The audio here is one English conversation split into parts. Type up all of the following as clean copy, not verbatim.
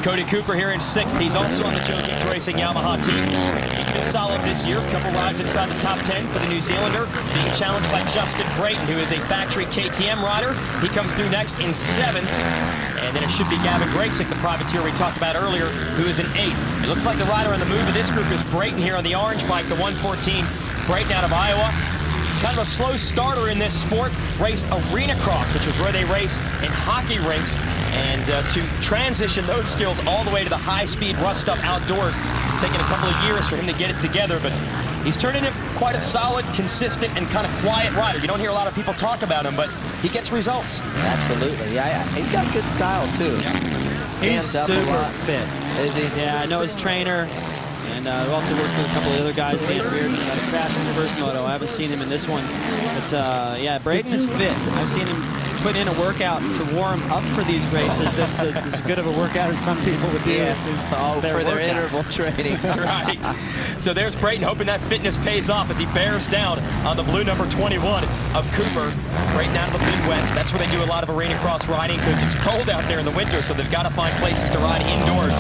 Cody Cooper here in 6th. He's also on the Joe Gibbs Racing Yamaha team. He's been solid this year. A couple rides inside the top 10 for the New Zealander. Being challenged by Justin Brayton, who is a factory KTM rider. He comes through next in 7th. And then it should be Gavin Graysick, the privateer we talked about earlier, who is in 8th. It looks like the rider on the move of this group is Brayton here on the orange bike, the 114. Brayton out of Iowa. Kind of a slow starter in this sport. Raced arena cross, which is where they race in hockey rinks. And to transition those skills all the way to the high-speed, rough-stuff outdoors, it's taken a couple of years for him to get it together, but he's turned into quite a solid, consistent, and kind of quiet rider. You don't hear a lot of people talk about him, but he gets results. Absolutely. Yeah, he's got good style, too. He's super fit. Is he? Yeah, I know his trainer. And also works with a couple of other guys. Dan Reardon got a crash in the first moto. I haven't seen him in this one. But, yeah, Brayton is fit. I've seen him put in a workout to warm up for these races. That's as good of a workout as some people would do. Yeah, for their interval training. Right. So there's Brayton hoping that fitness pays off as he bears down on the blue number 21 of Cooper. Brayton out of the Midwest. That's where they do a lot of arena cross riding because it's cold out there in the winter, so they've got to find places to ride indoors.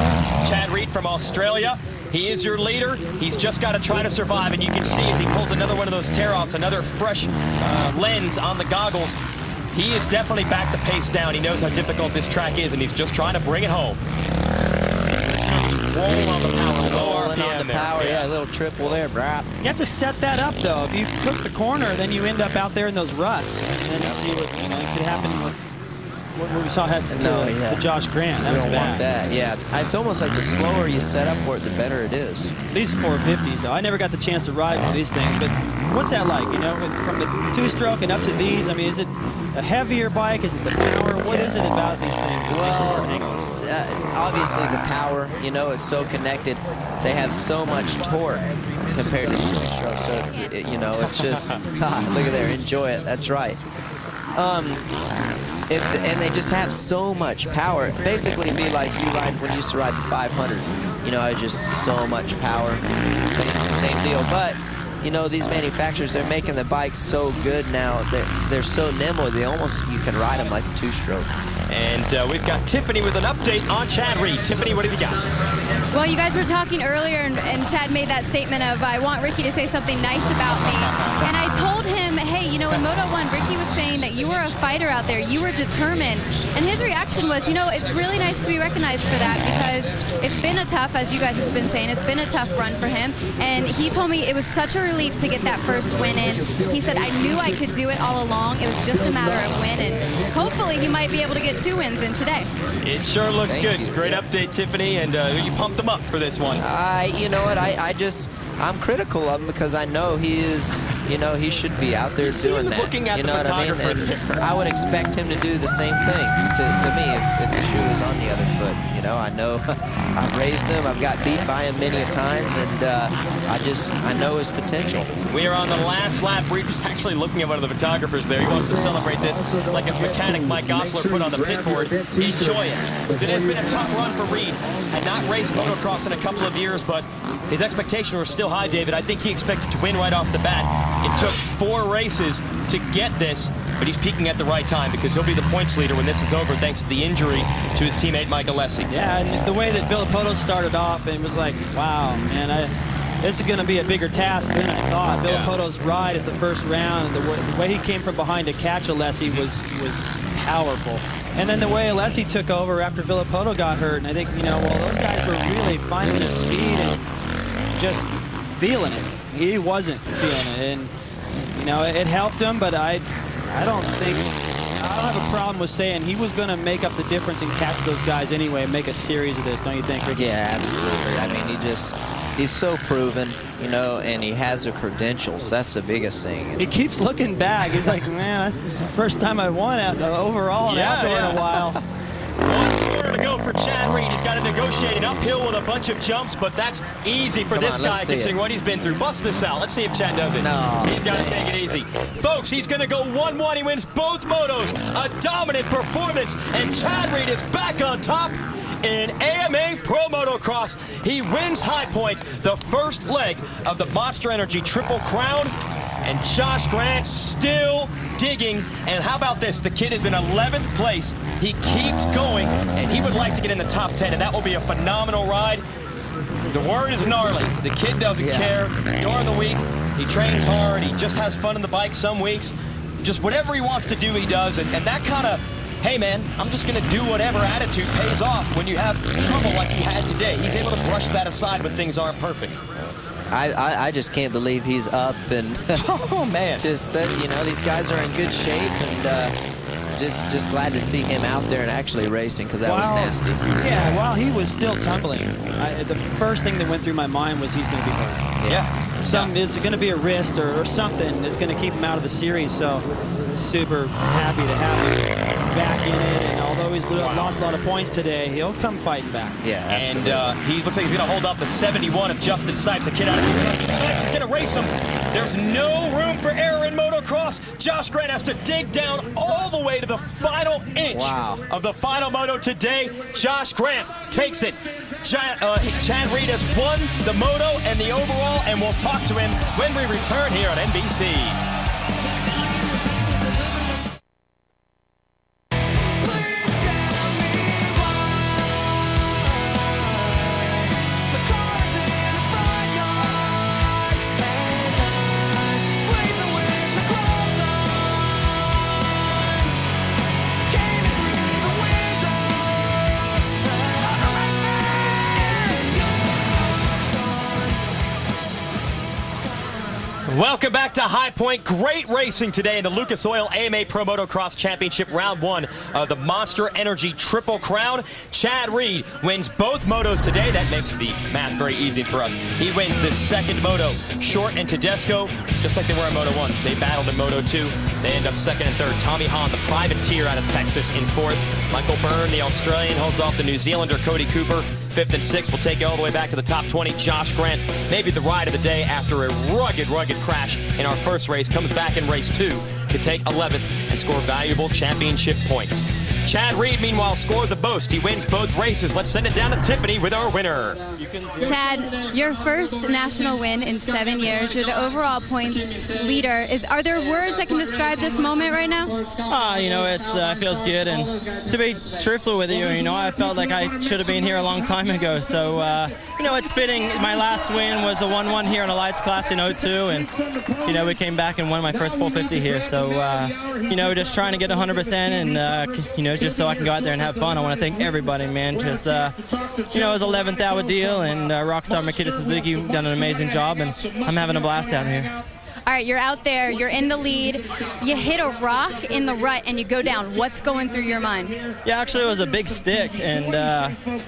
Chad Reed from Australia. He is your leader. He's just got to try to survive, and you can see as he pulls another one of those tear-offs, another fresh lens on the goggles. He is definitely back the pace down. He knows how difficult this track is, and he's just trying to bring it home. Roll on the power. Rolling on the power, yeah, a little triple there, brap. You have to set that up, though. If you cook the corner, then you end up out there in those ruts. And then you see what could happen with what we saw happen to Josh Grant. That was bad. Want that. Yeah, it's almost like the slower you set up for it, the better it is. These 450s, though, I never got the chance to ride with these things, but what's that like? You know, from the two-stroke and up to these, I mean, is it a heavier bike? Is it the power? What is it about these things that makes it more angled? Obviously the power, you know, it's so connected. They have so much torque compared to the two-stroke, so, you know, it's just, look at there, enjoy it, that's right. And they just have so much power. Basically, it'd be like you ride when you used to ride the 500. You know, just so much power. Same deal. But you know, these manufacturers, they're making the bikes so good now. They're so nimble. You can ride them like a two-stroke. And we've got Tiffany with an update on Chad Reed. Tiffany, what have you got? Well, you guys were talking earlier, and Chad made that statement of, I want Ricky to say something nice about me. And I told him, hey, you know, in Moto 1, Ricky was saying that you were a fighter out there. You were determined. And his reaction was, you know, it's really nice to be recognized for that because it's been a tough, as you guys have been saying, it's been a tough run for him. And he told me it was such a relief to get that first win in. He said, I knew I could do it all along. It was just a matter of win. And hopefully he might be able to get 2 wins in today. It sure looks good. Great update, Tiffany. And you pumped him up for this one. You know what? I'm critical of him because I know he is, you know, he should be out there doing that. Looking at you the know photographer. What I mean? I would expect him to do the same thing to me if the shoe was on the other foot. You know, I know I've raised him. I've got beat by him many times, and I know his potential. We are on the last lap. We're just actually looking at one of the photographers there. He wants to celebrate this like his mechanic Mike Gosler put on the pit board. Enjoy it. It has been a tough run for Reed. Had not raced motocross in a couple of years, but his expectations were still high, David. I think he expected to win right off the bat. It took 4 races to get this, but he's peaking at the right time because he'll be the points leader when this is over thanks to the injury to his teammate Mike Alessi. Yeah, and the way that Villopoto started off, and was like, wow, man, this is going to be a bigger task than I thought. Villopoto's ride at the first round, and the way he came from behind to catch Alessi was powerful. And then the way Alessi took over after Villopoto got hurt, and I think, you know, well, those guys were really finding his speed and just feeling it. He wasn't feeling it, and, you know, it helped him, but I don't have a problem with saying he was going to make up the difference and catch those guys anyway and make a series of this, don't you think, Ricky? Yeah, absolutely. I mean, he's so proven, you know, and he has the credentials. That's the biggest thing. He keeps looking back. He's like, man, this is the first time I won overall in outdoor in a while. 1 quarter to go for Chad Reed. He's got to negotiate an uphill with a bunch of jumps, but that's easy for this guy considering what he's been through. Bust this out. Let's see if Chad does it. No. He's got to take it easy. Folks, he's going to go 1-1. He wins both motos. A dominant performance, and Chad Reed is back on top in AMA Pro Motocross. He wins High Point, the first leg of the Monster Energy Triple Crown. And Josh Grant still digging. And how about this? The kid is in 11th place. He keeps going, and he would like to get in the top 10, and that will be a phenomenal ride. The word is gnarly. The kid doesn't care. During the week, he trains hard. He just has fun on the bike some weeks. Just whatever he wants to do, he does. And that kind of, hey, man, I'm just going to do whatever attitude pays off when you have trouble like he had today. He's able to brush that aside when things aren't perfect. I just can't believe he's up and oh man, just you know, these guys are in good shape, and just glad to see him out there and actually racing, because that was nasty. Yeah, while he was still tumbling, the first thing that went through my mind was he's going to be hurt. Yeah. It's going to be a wrist or something that's going to keep him out of the series. So super happy to have him back in it, and although he's lost a lot of points today, he'll come fighting back. Yeah, absolutely. And he looks like he's going to hold up the 71 of Justin Sipes, a kid out of Kentucky. Sipes is going to race him. There's no room for error in motocross. Josh Grant has to dig down all the way to the final inch of the final moto today. Josh Grant takes it. Chad Reed has won the moto and the overall, and we'll talk to him when we return here on NBC. Welcome back to High Point. Great racing today in the Lucas Oil AMA Pro Motocross Championship, round 1 of the Monster Energy Triple Crown. Chad Reed wins both motos today. That makes the math very easy for us. He wins the second moto. Short and Tedesco, just like they were in Moto 1, they battled in Moto 2. They end up second and third. Tommy Hahn, the privateer out of Texas, in fourth. Michael Byrne, the Australian, holds off the New Zealander Cody Cooper. 5th and 6th will take you all the way back to the top 20. Josh Grant, maybe the ride of the day after a rugged crash in our first race, comes back in race 2 to take 11th and score valuable championship points. Chad Reed, meanwhile, scored the most. He wins both races. Let's send it down to Tiffany with our winner. Chad, your first national win in 7 years. You're the overall points leader. Are there words that can describe this moment right now? You know, it feels good, and to be truthful with you, you know, I felt like I should have been here a long time ago. So, you know, it's fitting. My last win was a 1-1 here in a lights class in 02, and, you know, we came back and won my first 450 here. So, you know, just trying to get 100% and, you know, just so I can go out there and have fun. I want to thank everybody, man. Just, you know, it was an 11th hour deal, and Rockstar Makita Suzuki done an amazing job, and I'm having a blast out here. All right, you're out there, you're in the lead, you hit a rock in the rut and you go down. What's going through your mind? Yeah, actually it was a big stick, and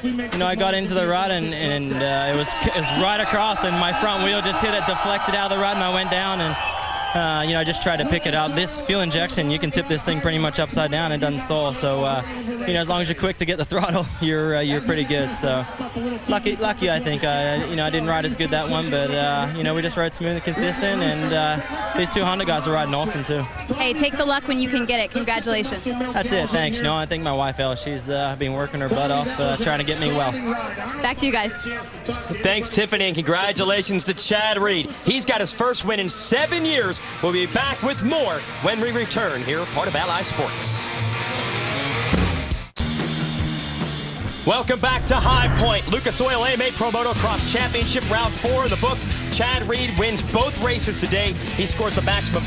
you know, I got into the rut, and it was right across, and my front wheel just hit it, deflected out of the rut, and I went down, and you know, I just tried to pick it up. This fuel injection, you can tip this thing pretty much upside down and it doesn't stall. So, you know, as long as you're quick to get the throttle, you're pretty good. So, lucky, I think. You know, I didn't ride as good that one, but you know, we just rode smooth and consistent. And these two Honda guys are riding awesome too. Hey, take the luck when you can get it. Congratulations. That's it. Thanks. You know, I think my wife Elle, she's been working her butt off trying to get me well. Back to you guys. Thanks, Tiffany, and congratulations to Chad Reed. He's got his first win in 7 years. We'll be back with more when we return here, part of Ally Sports. Welcome back to High Point. Lucas Oil AMA Pro Motocross Championship, round 4 of the books. Chad Reed wins both races today. He scores the maximum